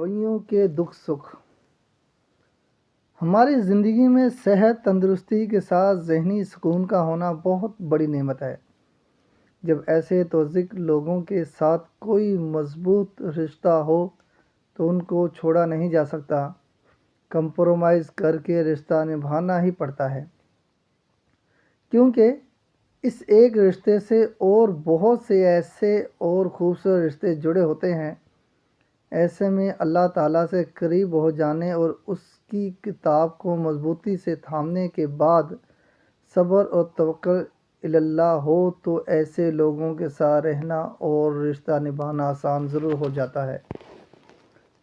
رویوں کے دکھ سکھ ہماری زندگی میں صحت تندرستی کے ساتھ ذہنی سکون کا ہونا بہت بڑی نعمت ہے۔ جب ایسے توثق لوگوں کے ساتھ کوئی مضبوط رشتہ ہو تو ان کو چھوڑا نہیں جا سکتا، کمپرومائز کر کے رشتہ نبھانا ہی پڑتا ہے، کیونکہ اس ایک رشتے سے اور بہت سے ایسے اور خوبصورت رشتے جڑے ہوتے ہیں۔ ایسے میں اللہ تعالیٰ سے قریب ہو جانے اور اس کی کتاب کو مضبوطی سے تھامنے کے بعد صبر اور توکل اللہ ہو تو ایسے لوگوں کے ساتھ رہنا اور رشتہ نبھانا آسان ضرور ہو جاتا ہے۔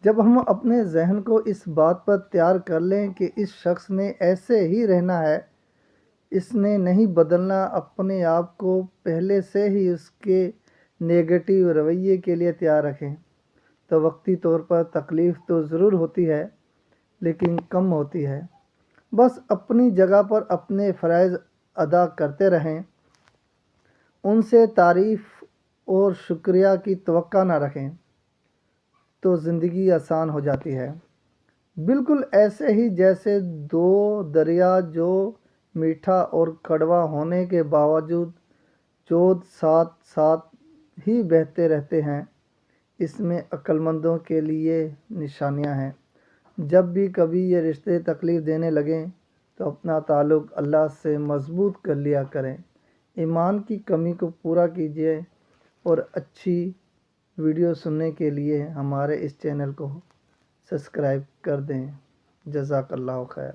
جب ہم اپنے ذہن کو اس بات پر تیار کر لیں کہ اس شخص نے ایسے ہی رہنا ہے، اس نے نہیں بدلنا، اپنے آپ کو پہلے سے ہی اس کے نیگیٹو رویے کے لیے تیار رکھیں، تو وقتی طور پر تکلیف تو ضرور ہوتی ہے لیکن کم ہوتی ہے۔ بس اپنی جگہ پر اپنے فرائض ادا کرتے رہیں، ان سے تعریف اور شکریہ کی توقع نہ رکھیں، تو زندگی آسان ہو جاتی ہے۔ بالکل ایسے ہی جیسے دو دریا جو میٹھا اور کڑوا ہونے کے باوجود ساتھ ساتھ ہی بہتے رہتے ہیں، اس میں عقل مندوں کے لیے نشانیاں ہیں۔ جب بھی کبھی یہ رشتے تکلیف دینے لگیں تو اپنا تعلق اللہ سے مضبوط کر لیا کریں، ایمان کی کمی کو پورا کیجیے، اور اچھی ویڈیو سننے کے لیے ہمارے اس چینل کو سبسکرائب کر دیں۔ جزاک اللہ خیر۔